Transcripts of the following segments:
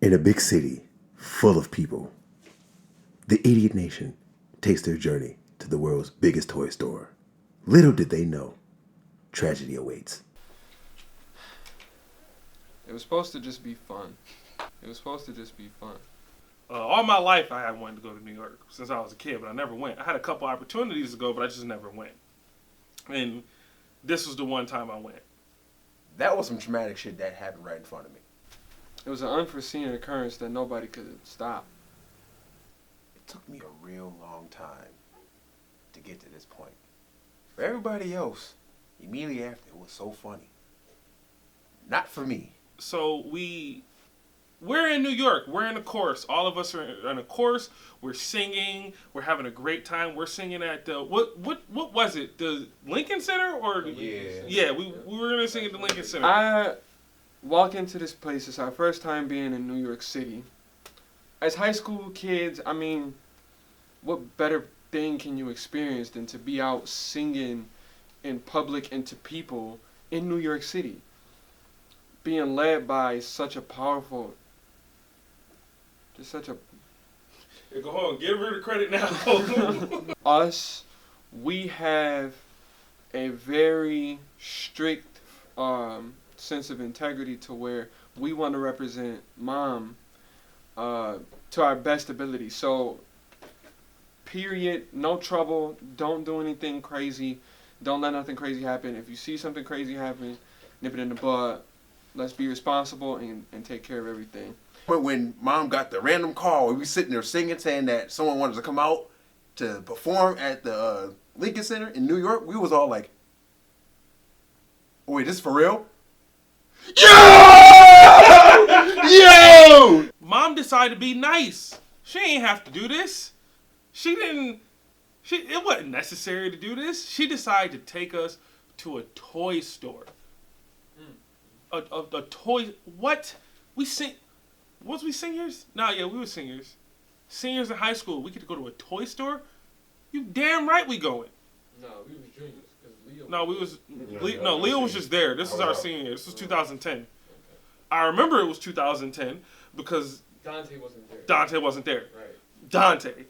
In a big city full of people, the Idiot Nation takes their journey to the world's biggest toy store. Little did they know, tragedy awaits. It was supposed to just be fun. It was supposed to just be fun. All my life, I had wanted to go to New York since I was a kid, but I never went. I had a couple opportunities to go, but I just never went. And this was the one time I went. That was some traumatic shit that happened right in front of me. It was an unforeseen occurrence that nobody could stop. It took me a real long time to get to this point. For everybody else, immediately after, it was so funny. Not for me. So we're in New York. We're in a chorus. All of us are in a chorus. We're singing. We're having a great time. We're singing at the what was it? The Lincoln Center or yeah? We were gonna sing at the Lincoln Center. I walk into this place. It's our first time being in New York City. As high school kids, I mean, what better thing can you experience than to be out singing in public and to people in New York City? Being led by such a powerful, just such a... Yeah, go on, give her the credit now. Us, we have a very strict sense of integrity to where we want to represent mom to our best ability. So, period, no trouble, don't do anything crazy, don't let nothing crazy happen. If you see something crazy happen, nip it in the bud. Let's be responsible and take care of everything. But when mom got the random call, we were sitting there singing, saying that someone wanted to come out to perform at the Lincoln Center in New York, we was all like, oh, wait, this is for real? Yo! Mom decided to be nice. She ain't have to do this. It wasn't necessary to do this. She decided to take us to a toy store. A toy. What? Was we seniors? No, yeah, we were seniors. Seniors in high school. We get to go to a toy store? You damn right we going. No, we was juniors. Leo. No, Leo was just there. This is our senior. This was 2010. Okay. I remember it was 2010 because Dante wasn't there. Dante wasn't there. Right. Dante.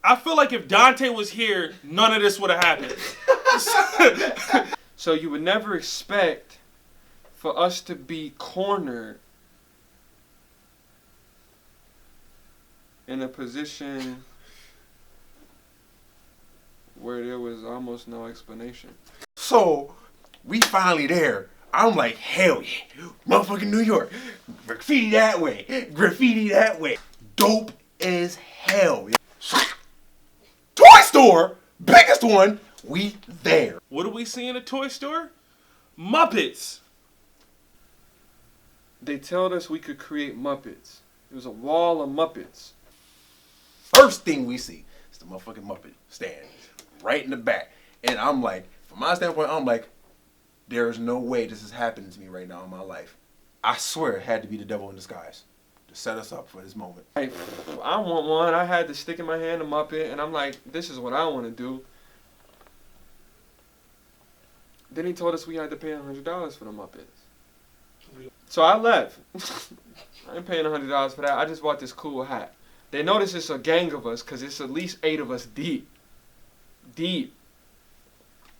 I feel like if Dante was here, none of this would have happened. So you would never expect for us to be cornered in a position where there was almost no explanation. So, we finally there. I'm like, hell yeah. Motherfucking New York. Graffiti that way. Graffiti that way. Dope as hell. Toy store. Biggest one. We there. What do we see in a toy store? Muppets. They told us we could create Muppets. It was a wall of Muppets. First thing we see is the motherfucking Muppet stand right in the back. And I'm like, from my standpoint, I'm like, there's no way this is happening to me right now in my life. I swear it had to be the devil in disguise to set us up for this moment. I want one. I had to stick in my hand a Muppet, and I'm like, this is what I want to do. Then he told us we had to pay $100 for the Muppets. So I left. I ain't paying $100 for that. I just bought this cool hat. They notice it's a gang of us because it's at least 8 of us deep. Deep.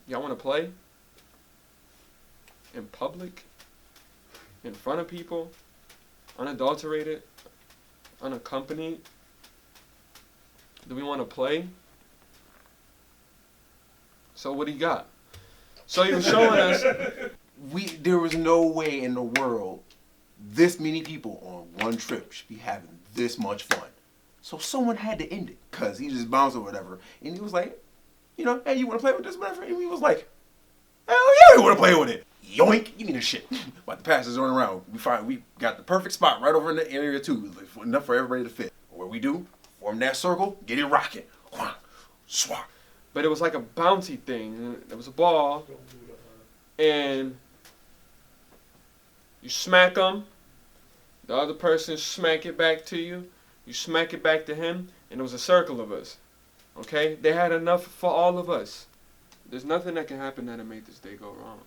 Y'all want to play? In public? In front of people? Unadulterated? Unaccompanied? Do we want to play? So what he got? So he was showing us... There was no way in the world this many people on one trip should be having this much fun. So someone had to end it because he just bounced or whatever. And he was like, you know, hey, you want to play with this, whatever? And we was like, hell yeah, we want to play with it. Yoink, give me this shit. About to pass this on around. We got the perfect spot right over in the area too. Enough for everybody to fit. What we do, form that circle, get it rocking. Swap. But it was like a bouncy thing. There was a ball. And you smack them. The other person smack it back to you. You smack it back to him. And it was a circle of us. Okay? They had enough for all of us. There's nothing that can happen that'll make this day go wrong.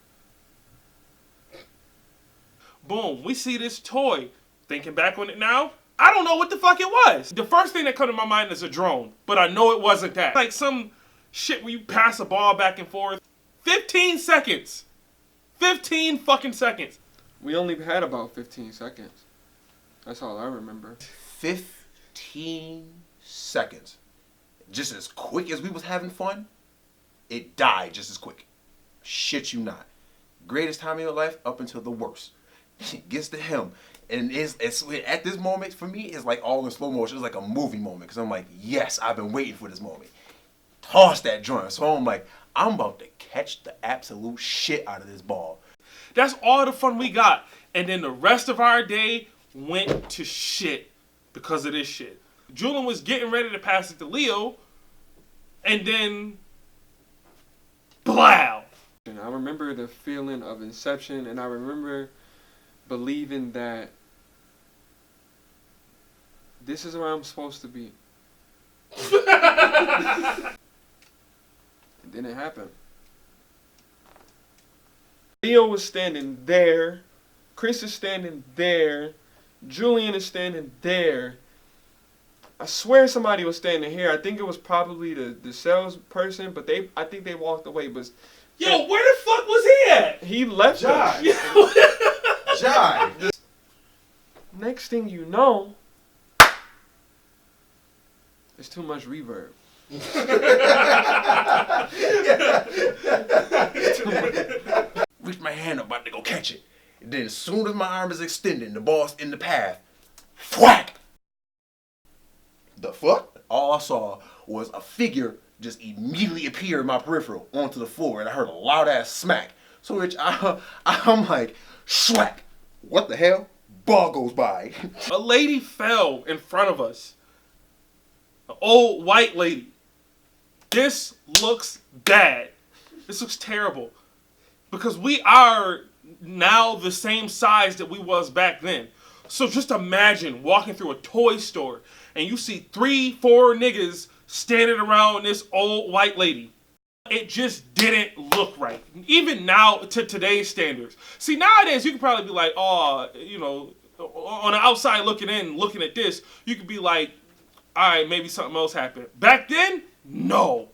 Boom. We see this toy. Thinking back on it now, I don't know what the fuck it was. The first thing that come to my mind is a drone, but I know it wasn't that. Like some shit where you pass a ball back and forth. 15 seconds. 15 fucking seconds. We only had about 15 seconds. That's all I remember. 15 seconds. Just as quick as we was having fun, it died just as quick. Shit you not. Greatest time of your life up until the worst. It gets to him. And it's at this moment, for me, it's like all in slow motion. It's like a movie moment. Because I'm like, yes, I've been waiting for this moment. Toss that joint. So I'm like, I'm about to catch the absolute shit out of this ball. That's all the fun we got. And then the rest of our day went to shit because of this shit. Julian was getting ready to pass it to Leo. And then, blow. And I remember the feeling of inception, and I remember believing that this is where I'm supposed to be. And then it happened. Leo was standing there. Chris is standing there. Julian is standing there. I swear somebody was standing here. I think it was probably the salesperson, but I think they walked away. But Yo, where the fuck was he at? he left us. Jive. Next thing you know, it's too much reverb. Reach my hand up, about to go catch it. And then as soon as my arm is extended, the ball's in the path. Whack! The fuck? All I saw was a figure just immediately appear in my peripheral onto the floor, and I heard a loud ass smack. So which I'm like, schwack! What the hell? Ball goes by. A lady fell in front of us. An old white lady. This looks bad. This looks terrible. Because we are now the same size that we was back then. So just imagine walking through a toy store and you see 3-4 niggas standing around this old white lady. It just didn't look right. Even now, to today's standards. See, nowadays, you could probably be like, oh, you know, on the outside looking in, looking at this, you could be like, all right, maybe something else happened. Back then, no.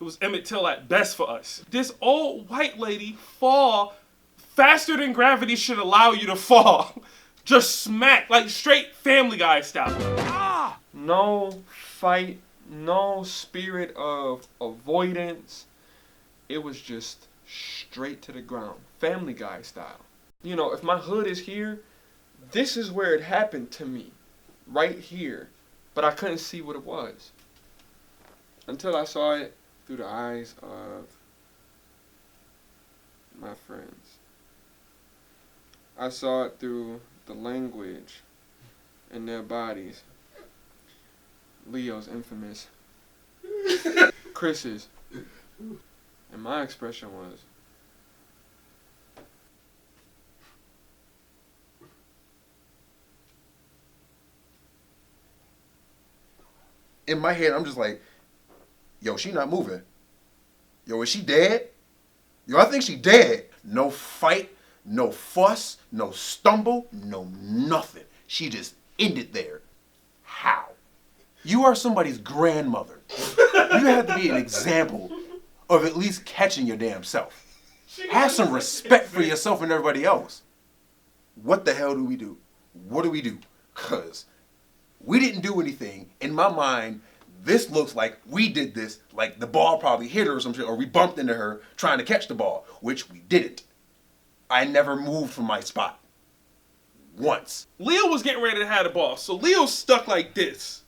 It was Emmett Till at best for us. This old white lady fall faster than gravity should allow you to fall. Just smack, like straight Family Guy style. Ah! No fight, no spirit of avoidance. It was just straight to the ground. Family Guy style. You know, if my hood is here, this is where it happened to me. Right here. But I couldn't see what it was. Until I saw it through the eyes of my friends. I saw it through the language in their bodies. Leo's infamous. Chris's. And my expression was, In my head, I'm just like, yo, she not moving. Yo, is she dead? Yo, I think she dead. No fight, no fuss, no stumble, no nothing. She just ended there. How? You are somebody's grandmother. You have to be an example of at least catching your damn self. Have some respect for yourself and everybody else. What the hell do we do? What do we do? Because we didn't do anything. In my mind, this looks like we did this, like the ball probably hit her or some shit, or we bumped into her trying to catch the ball, which we didn't. I never moved from my spot. Once. Leo was getting ready to have the ball, so Leo's stuck like this.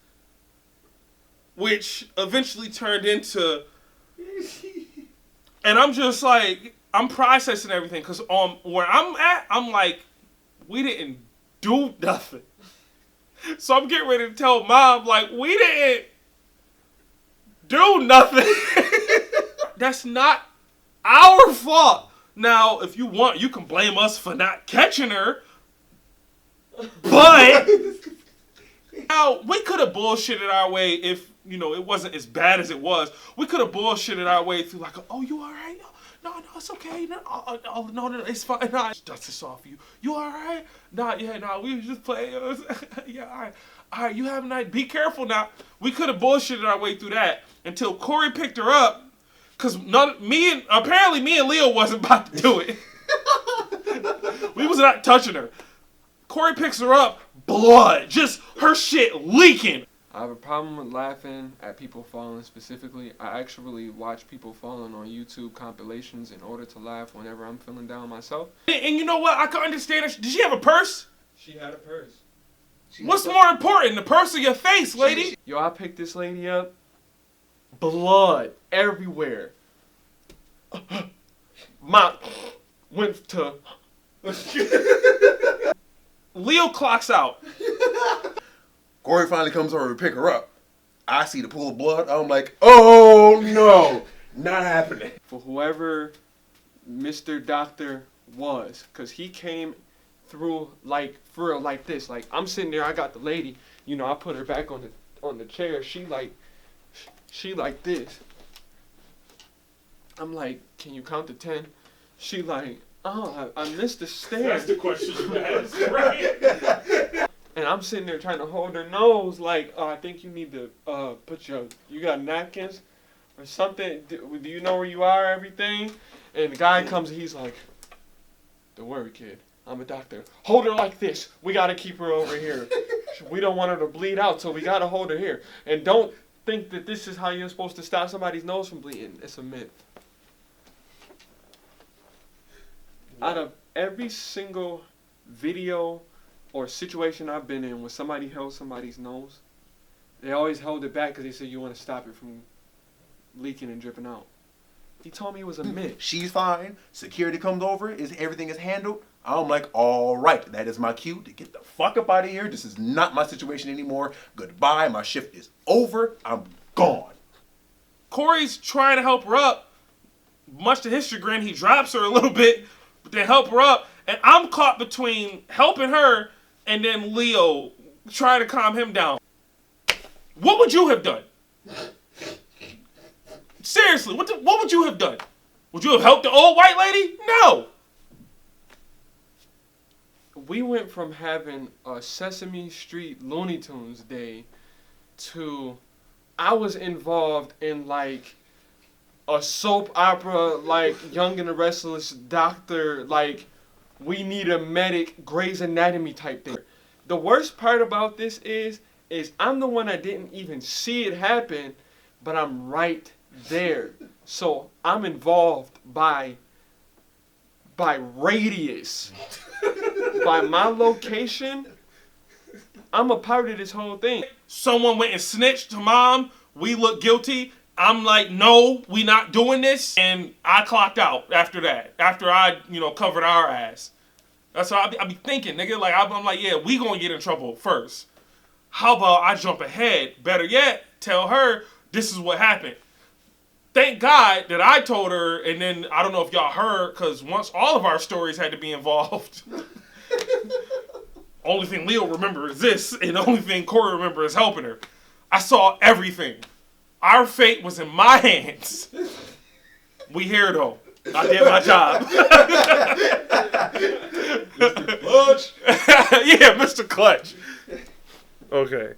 Which eventually turned into... And I'm just like, I'm processing everything, because where I'm at, I'm like, we didn't do nothing. So I'm getting ready to tell Mom, like, we didn't do nothing. That's not our fault. Now, if you want, you can blame us for not catching her. But now, we could have bullshitted our way if, you know, it wasn't as bad as it was. We could have bullshitted our way through like, oh, you all right? no, it's okay. No, it's fine. Nah, dust this off you. You all right? Nah, we was just playing. Yeah, all right. All right, you have a night. Be careful now. We could have bullshitted our way through that until Corey picked her up. Cause apparently me and Leo wasn't about to do it. We was not touching her. Corey picks her up, blood, just her shit leaking. I have a problem with laughing at people falling specifically. I actually watch people falling on YouTube compilations in order to laugh whenever I'm feeling down myself. And you know what? I can understand it. Did she have a purse? She had a purse. What's more important, the purse or your face, lady? Yo, I picked this lady up. Blood everywhere. Went to... Leo clocks out. Corey finally comes over to pick her up. I see the pool of blood. I'm like, oh no, not happening. For whoever Mr. Doctor was, because he came through like for real like this. Like I'm sitting there, I got the lady, you know, I put her back on the chair. She like this. I'm like, can you count to 10? She like, oh, I missed the stairs. That's the question you asked, right? And I'm sitting there trying to hold her nose, like, oh, I think you need to put you got napkins or something? Do you know where you are, everything? And the guy comes and he's like, don't worry, kid. I'm a doctor. Hold her like this. We got to keep her over here. We don't want her to bleed out, so we got to hold her here. And don't think that this is how you're supposed to stop somebody's nose from bleeding. It's a myth. Out of every single video or situation I've been in where somebody held somebody's nose, they always held it back because they said you want to stop it from leaking and dripping out. He told me it was a myth. She's fine. Security comes over. Everything is handled. I'm like, all right, that is my cue to get the fuck up out of here. This is not my situation anymore. Goodbye. My shift is over. I'm gone. Corey's trying to help her up. Much to his chagrin, he drops her a little bit, but they help her up. And I'm caught between helping her and then Leo trying to calm him down. What would you have done? Seriously, what would you have done? Would you have helped the old white lady? No. We went from having a Sesame Street Looney Tunes day to I was involved in like a soap opera, like Young and the Restless Doctor, like we need a medic, Grey's Anatomy type thing. The worst part about this is I'm the one that didn't even see it happen, but I'm right there. So I'm involved by radius. By my location, I'm a part of this whole thing. Someone went and snitched to mom. We look guilty. I'm like, no, we not doing this. And I clocked out after that. After I, covered our ass. That's what I be thinking, nigga. Like, I'm like, yeah, we gonna get in trouble first. How about I jump ahead? Better yet, tell her this is what happened. Thank God that I told her, and then I don't know if y'all heard, because once all of our stories had to be involved. Only thing Leo remembers is this, and the only thing Corey remembers is helping her. I saw everything. Our fate was in my hands. We here though. I did my job. Mr. Clutch. Yeah, Mr. Clutch. Okay.